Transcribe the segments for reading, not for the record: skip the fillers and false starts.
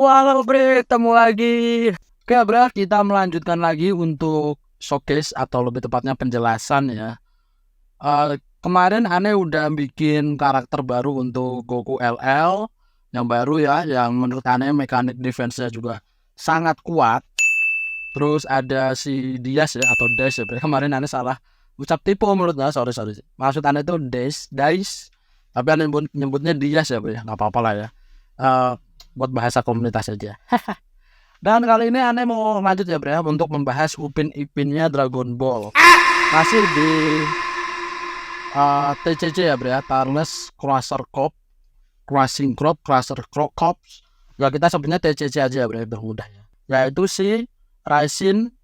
Halo Bre, ketemu lagi. Oke Bre, kita melanjutkan lagi untuk showcase atau lebih tepatnya penjelasan ya. Kemarin Ane udah bikin karakter baru untuk Goku LL yang baru ya, yang menurut Ane mekanik defense-nya juga sangat kuat. Terus ada si Dias ya atau Dash ya. Kemarin Ane salah ucap tipe menurut Ane, sorry. Maksud Ane itu Dice, tapi Ane nyebutnya Dias ya Bre, nggak apa-apa lah ya. Eh, buat bahasa komunitas aja. Dan kali ini Ane mau lanjut ya Bre untuk membahas Upin Ipinnya Dragon Ball. Masih di TCC ya Bre, Tarles Crusher Corp, Crushing Crop, Crusher Corps. Ya kita sebutnya TCC aja Bre, bermudah ya. Yaitu si Raisin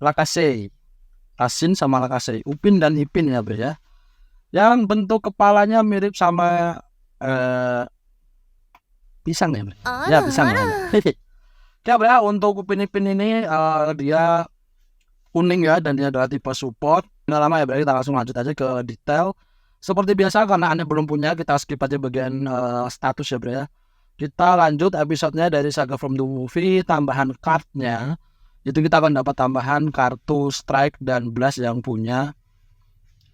Lakasei. Raisin sama Lakasei, Upin dan Ipin ya Bre ya. Yang bentuk kepalanya mirip sama pisang ya Bre. Ya pisang lah. Ya Bre, untuk Upin Ipin ini dia kuning ya, dan dia adalah tipe support. Nggak lama ya Bre, kita langsung lanjut aja ke detail. Seperti biasa karena Anda belum punya, kita skip aja bagian status ya Bre ya. Kita lanjut episodenya dari Saga from the Movie, tambahan cardnya. Itu kita akan dapat tambahan kartu Strike dan Blast yang punya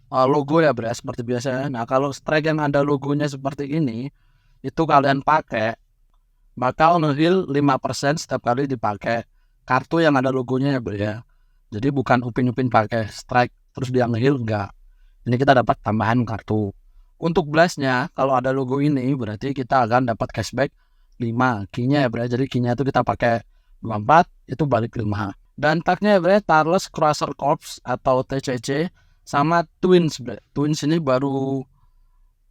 logo ya Bre, seperti biasa. Nah kalau Strike yang ada logonya seperti ini, itu kalian pakai bakal nge-heal 5% setiap kali dipakai kartu yang ada logonya ya Bre ya. Jadi bukan Upin pakai Strike terus dia nge-heal, enggak. Ini kita dapat tambahan kartu. Untuk blastnya kalau ada logo ini berarti kita akan dapat cashback 5 key-nya ya Bre. Jadi key-nya itu kita pakai 24, itu balik 5. Dan tagnya ya Bre, Tarles Crusher Corps atau TCC sama Twins Bre. Twins ini baru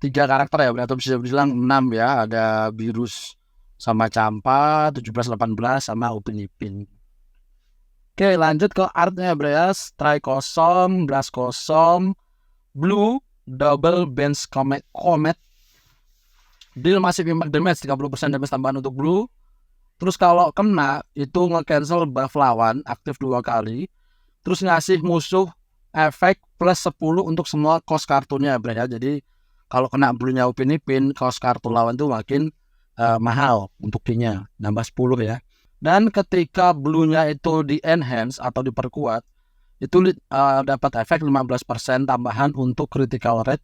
3 karakter ya Bre, atau bisa bilang 6 ya. Ada Virus sama Campa, 17-18 sama Upin Ipin. Oke, lanjut ke artnya Bre ya. Strike kosong, Blast kosong, Blue, Double Bench Comet. Deal masih impact damage, 30% damage tambahan untuk Blue. Terus kalau kena, itu nge-cancel buff lawan, aktif 2 kali. Terus ngasih musuh efek plus 10 untuk semua cost kartunya Bre ya. Jadi kalau kena Blue-nya Upin Ipin, cost kartu lawan itu makin mahal untuk key-nya, nambah 10 ya. Dan ketika Blue-nya itu di enhance atau diperkuat, itu dapat efek 15% tambahan untuk critical rate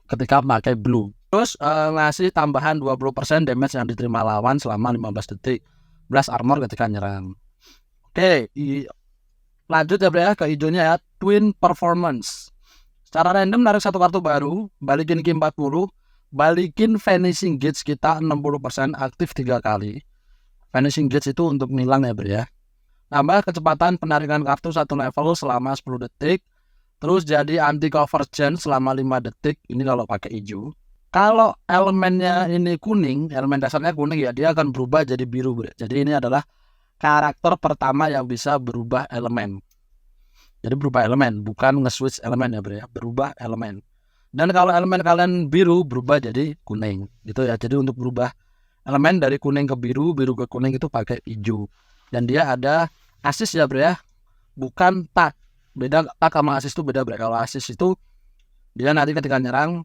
ketika pakai Blue. Terus ngasih tambahan 20% damage yang diterima lawan selama 15 detik. Blast armor ketika nyerang. Oke, lanjut ya Bre ya ke hijaunya ya, Twin Performance. Secara random narik satu kartu baru, balikin Ki 40, balikin Vanishing Gauge kita 60%, aktif 3 kali. Vanishing Gauge itu untuk nilang ya Bre ya. Nambah kecepatan penarikan kartu 1 level selama 10 detik. Terus jadi anti cover gen selama 5 detik. Ini kalau pakai hijau. Kalau elemennya ini kuning, elemen dasarnya kuning ya, dia akan berubah jadi biru Bre. Jadi ini adalah karakter pertama yang bisa berubah elemen. Jadi berubah elemen, bukan nge-switch elemen ya Bre ya, berubah elemen. Dan kalau elemen kalian biru, berubah jadi kuning gitu ya. Jadi untuk berubah elemen dari kuning ke biru, biru ke kuning itu pakai hijau. Dan dia ada assist ya Bre ya, bukan tag. Beda, tag sama assist itu beda Bre. Kalau assist itu dia nanti ketika nyerang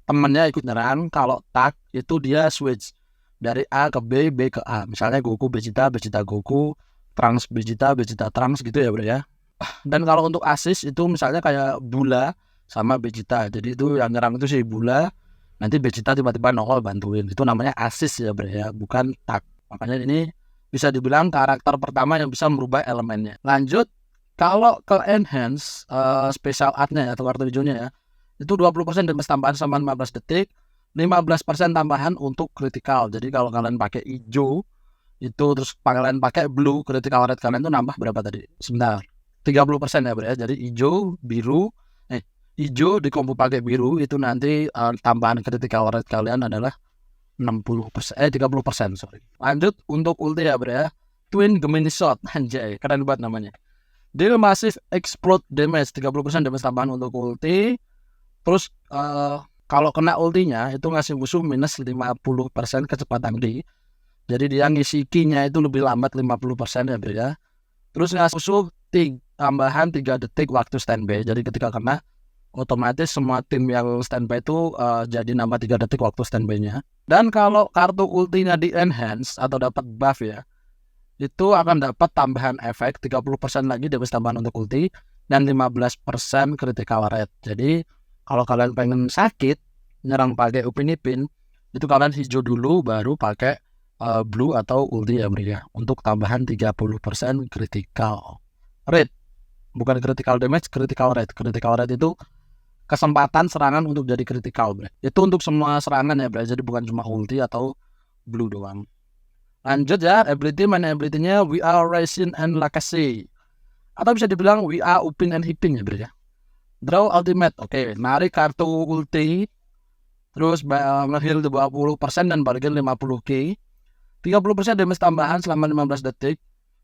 temennya ikut nyerang. Kalau tag itu dia switch dari A ke B, B ke A. Misalnya Goku Vegeta, Vegeta Goku, Trunks Vegeta, Vegeta Trunks gitu ya Bre ya. Dan kalau untuk assist itu misalnya kayak Bula sama Vegeta. Jadi itu yang nyerang itu si Bula, nanti Vegeta tiba-tiba nongol bantuin. Itu namanya assist ya Bre ya, bukan tag. Makanya ini bisa dibilang karakter pertama yang bisa merubah elemennya. Lanjut, kalau ke enhance special artnya atau kartu hijaunya ya, itu 20% damage tambahan sama 15 detik, 15% tambahan untuk critical. Jadi kalau kalian pakai hijau itu terus kalian pakai blue, critical rate kalian itu nambah berapa tadi? Sebentar, 30% ya Bre ya. Jadi hijau, biru, hijau dikombo pakai biru itu nanti tambahan critical rate kalian adalah 30%, sorry. Lanjut untuk ulti ya Bre ya, Twin Gemini Shot, anjay, keren banget namanya. Deal Massive Explode Damage, 30% damage tambahan untuk ulti. Terus kalau kena ultinya itu ngasih musuh minus 50% kecepatan di. Jadi dia ngisi key-nya itu lebih lambat 50% ya Bre ya. Terus ngasih musuh tambahan 3 detik waktu standby. Jadi ketika kena otomatis semua tim yang standby itu jadi nambah 3 detik waktu standby-nya. Dan kalau kartu ultinya di enhance atau dapat buff ya, itu akan dapat tambahan efek 30% lagi damage tambahan untuk ulti dan 15% critical rate. Jadi kalau kalian pengen sakit nyerang pakai Upin Ipin, itu kalian hijau dulu baru pakai blue atau ulti ya bro ya, untuk tambahan 30% critical rate. Bukan critical damage, critical rate. Critical rate itu kesempatan serangan untuk jadi critical bro. Itu untuk semua serangan ya bro, jadi bukan cuma ulti atau blue doang. Lanjut ya, main ability-nya We Are Raisin and Lakasi, atau bisa dibilang We Are Upin and Ipin ya bro ya. Draw ultimate, oke, narik kartu ulti, terus nge-heal 20% dan balikin 50k, 30% damage tambahan selama 15 detik,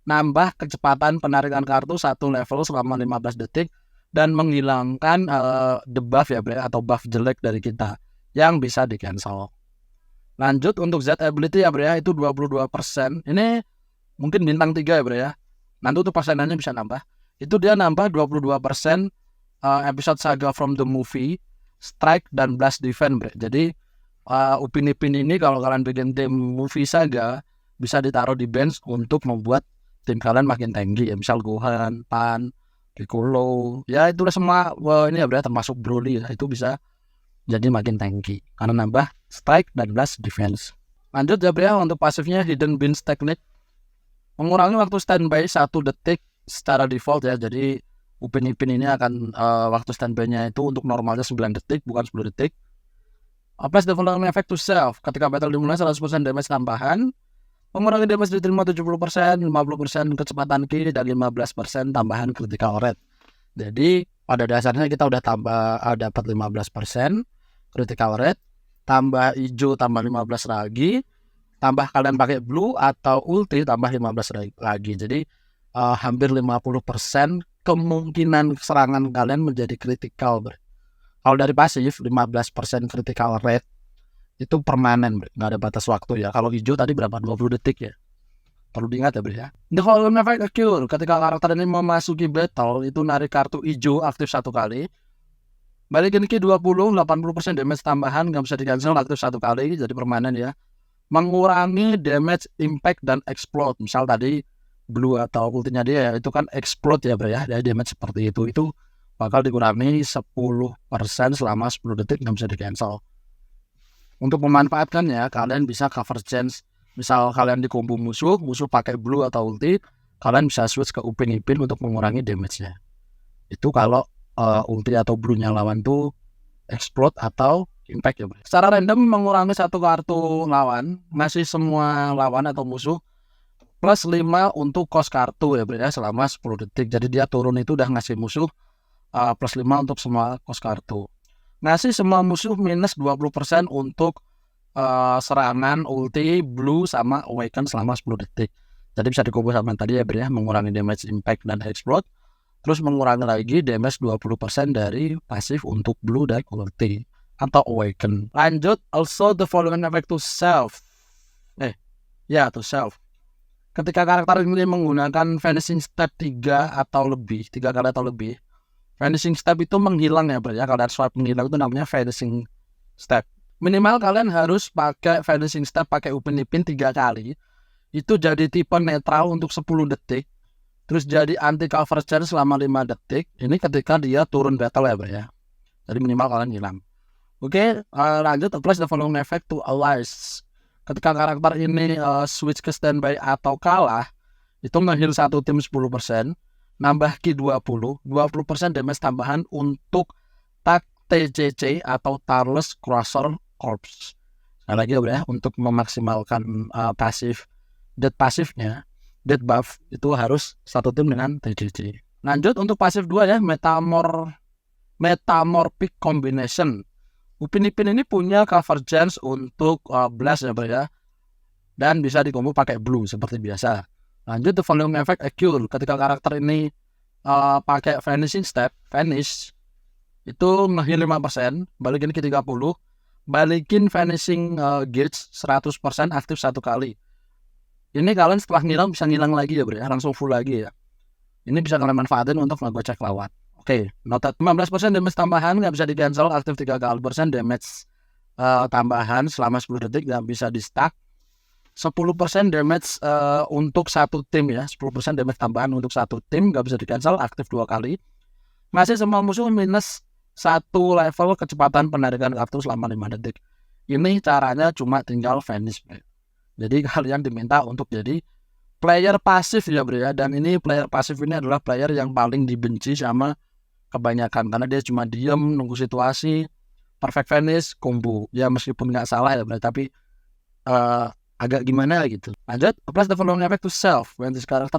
nambah kecepatan penarikan kartu 1 level selama 15 detik, dan menghilangkan debuff ya bro, atau buff jelek dari kita yang bisa di cancel. Lanjut untuk Z ability ya bro ya, itu 22%. Ini mungkin bintang 3 ya bro ya, nanti untuk persenannya bisa nambah. Itu dia nambah 22% episode saga from the movie, strike dan blast defense bro. Jadi Upin Ipin ini kalau kalian bikin tim movie saga bisa ditaruh di bench untuk membuat tim kalian makin tinggi ya, misal Gohan, Pan, Piccolo, ya itu udah semua ini ya bro, termasuk Broly ya, itu bisa jadi makin tanky karena nambah strike dan blast defense. Lanjut ya bro ya, untuk pasifnya Hidden Beans Technique, mengurangi waktu standby 1 detik secara default ya. Jadi Upin Ipin ini akan waktu standby-nya itu untuk normalnya 9 detik bukan 10 detik. Applies the following effect to self, ketika battle dimulai 100% damage tambahan, mengurangi damage diterima 70%, 50% kecepatan kill, dan 15% tambahan critical rate. Jadi pada dasarnya kita udah dapat 15% critical rate, tambah hijau tambah 15 lagi, tambah kalian pakai blue atau ulti tambah 15 lagi. Jadi hampir 50% kemungkinan serangan kalian menjadi critical. Kalau dari pasif 15% critical rate itu permanen, nggak ada batas waktu ya. Kalau hijau tadi berapa? 20 detik ya. Perlu diingat ya bro ya. The following effect occur, ketika karakter ini memasuki battle, itu narik kartu hijau aktif 1 kali, balikin ke 20, 80% damage tambahan, nggak bisa di cancel, aktif 1 kali, jadi permanen ya. Mengurangi damage, impact, dan explode. Misal tadi blue atau ultinya dia itu kan explode ya bro ya, dari damage seperti itu bakal dikurangi 10% selama 10 detik, nggak bisa di cancel. Untuk memanfaatkannya, kalian bisa cover chance. Misal kalian di combo musuh pakai blue atau ulti, kalian bisa switch ke Upin Ipin untuk mengurangi damage-nya. Itu kalau ulti atau blue-nya lawan tuh explode atau impact ya bro. Secara random mengurangi 1 kartu lawan, ngasih semua lawan atau musuh plus 5 untuk cost kartu ya bro ya, selama 10 detik. Jadi dia turun itu udah ngasih musuh plus 5 untuk semua cost kartu. Ngasih semua musuh minus 20% untuk serangan ulti, blue, sama awaken selama 10 detik. Jadi bisa dikumpul sama tadi ya bro ya, mengurangi damage, impact, dan explode. Terus mengurangi lagi damage 20% dari pasif untuk blue dan ulti atau awaken. Lanjut, also the following effect to self. To self. Ketika karakter ini menggunakan finishing step 3 kali atau lebih. Finishing step itu menghilang ya bro ya. Kalau ada swipe menghilang itu namanya finishing step. Minimal kalian harus pakai finishing step pakai Upin Ipin 3 kali. Itu jadi tipe netral untuk 10 detik. Terus jadi anti cover charge selama 5 detik. Ini ketika dia turun battle ya bro ya. Jadi minimal kalian hilang. Oke, lanjut, applies the following effect to allies. Ketika karakter ini switch ke standby atau kalah, itu nge-heal 1 tim 10%, nambah ki 20% damage tambahan untuk tag TCC atau Tireless Crusher Corps. Sekali lagi ya bro ya, untuk memaksimalkan death pasifnya, death buff itu harus 1 tim dengan TCC. Lanjut untuk pasif 2 ya, Metamorphic Combination. Upin Ipin ini punya cover chance untuk blast ya bro ya, dan bisa dikombo pakai blue seperti biasa. Lanjut, the following effect occur, ketika karakter ini pakai finishing step, finish itu nge-heal 5%, balikin ke 30, balikin finishing gauge 100% aktif 1 kali. Ini kalian setelah ngilang bisa ngilang lagi ya bro ya, langsung full lagi ya. Ini bisa kalian manfaatin untuk ngegocek lawan. Oke, noted 15% damage tambahan nggak bisa di cancel, aktif 3 kali damage tambahan selama 10 detik nggak bisa di stack. 10% damage untuk satu tim ya, 10% damage tambahan untuk satu tim nggak bisa di cancel, aktif 2 kali. Masih semua musuh minus 1 level kecepatan penarikan kartu selama 5 detik. Ini caranya cuma tinggal vanish. Jadi kalian diminta untuk jadi player pasif ya bro ya. Dan ini player pasif ini adalah player yang paling dibenci sama kebanyakan, karena dia cuma diem nunggu situasi. Perfect vanish combo ya, meskipun nggak salah ya bro, tapi agak gimana gitu. Lanjut, apply the following effect to self when this character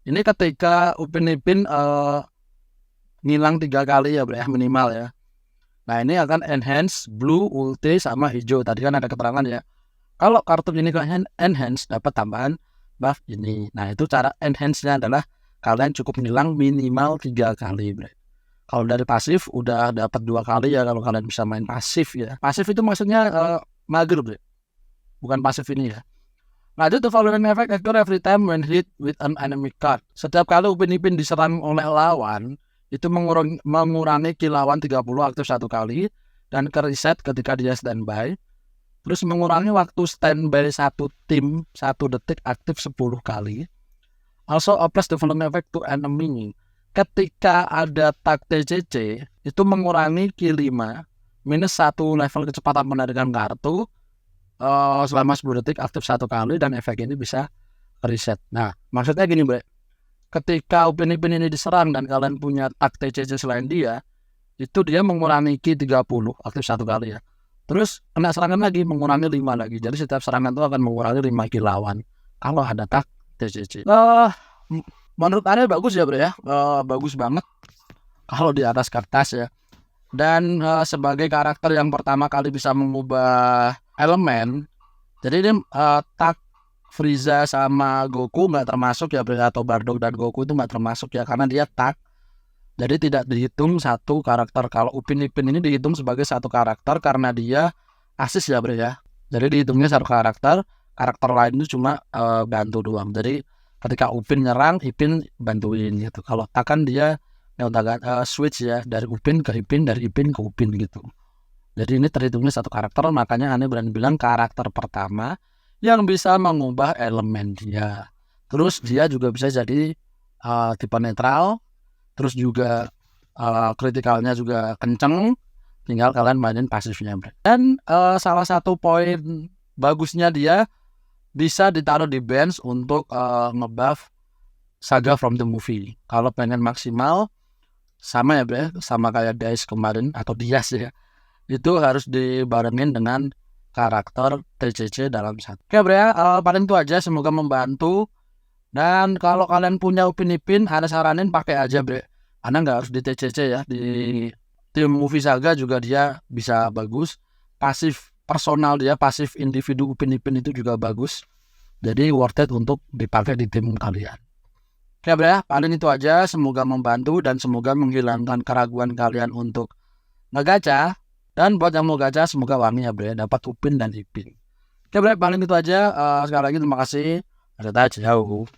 ini ketika Upin Ipin ngilang 3 kali ya bro ya, minimal ya. Nah ini akan enhance blue, ulti, sama hijau. Tadi kan ada keterangan ya, kalau kartu ini ke enhance dapat tambahan buff ini. Nah itu cara enhance-nya adalah kalian cukup ngilang minimal 3 kali bro. Kalau dari pasif udah dapat 2 kali ya, kalau kalian bisa main pasif ya. Pasif itu maksudnya mager bro, bukan pasif ini ya. Lanjut, the following effect occur every time when hit with an enemy card. Setiap kali Upin Ipin diserang oleh lawan, itu mengurangi kill lawan 30, aktif 1 kali, dan ke reset ketika dia standby. Terus mengurangi waktu standby satu tim 1 detik, aktif 10 kali. Also applies the following effect to enemy. Ketika ada tag TCC, itu mengurangi kill 5 minus 1 level kecepatan penarikan kartu selama 10 detik, aktif 1 kali, dan efek ini bisa reset. Nah maksudnya gini bro, ketika Upin Ipin ini diserang dan kalian punya tag TCC selain dia, itu dia mengurangi Ki 30, aktif 1 kali ya. Terus kena serangan lagi, mengurangi 5 lagi. Jadi setiap serangan itu akan mengurangi 5 Ki lawan kalau ada tag TCC. Menurut Anda bagus ya bro ya, bagus banget kalau di atas kertas ya. Dan sebagai karakter yang pertama kali bisa mengubah elemen, jadi ini tag Frieza sama Goku nggak termasuk ya bro, atau Bardock dan Goku itu nggak termasuk ya, karena dia tag. Jadi tidak dihitung satu karakter. Kalau Upin Ipin ini dihitung sebagai satu karakter karena dia asis ya bro ya. Jadi dihitungnya satu karakter, karakter lain itu cuma bantu doang. Jadi ketika Upin nyerang, Ipin bantuin gitu. Kalau tag kan dia switch ya, dari Upin ke Ipin, dari Ipin ke Upin gitu. Jadi ini terhitungnya satu karakter, makanya Ane berani bilang karakter pertama yang bisa mengubah elemen dia. Terus dia juga bisa jadi tipe netral, terus juga kritikalnya juga kenceng, tinggal kalian mainin pasifnya. Dan salah satu poin bagusnya dia bisa ditaruh di bench untuk ngebuff Saga from the movie. Kalau pengen maksimal, sama ya bro, sama kayak Dice kemarin atau Dias ya, itu harus dibarengin dengan karakter TCC dalam satu. Oke bro ya, paling itu aja, semoga membantu. Dan kalau kalian punya Upin Ipin, Anda saranin pakai aja bro. Anda nggak harus di TCC ya, di tim movie Saga juga dia bisa bagus. Pasif personal dia, pasif individu Upin Ipin itu juga bagus. Jadi worth it untuk dipakai di tim kalian. Oke bro ya, paling itu aja, semoga membantu dan semoga menghilangkan keraguan kalian untuk ngegacha. Dan buat yang mau gacha, semoga wangi ya bro ya, dapat Upin dan Ipin. Oke bro, paling itu aja. Sekali lagi terima kasih. Ada jauh.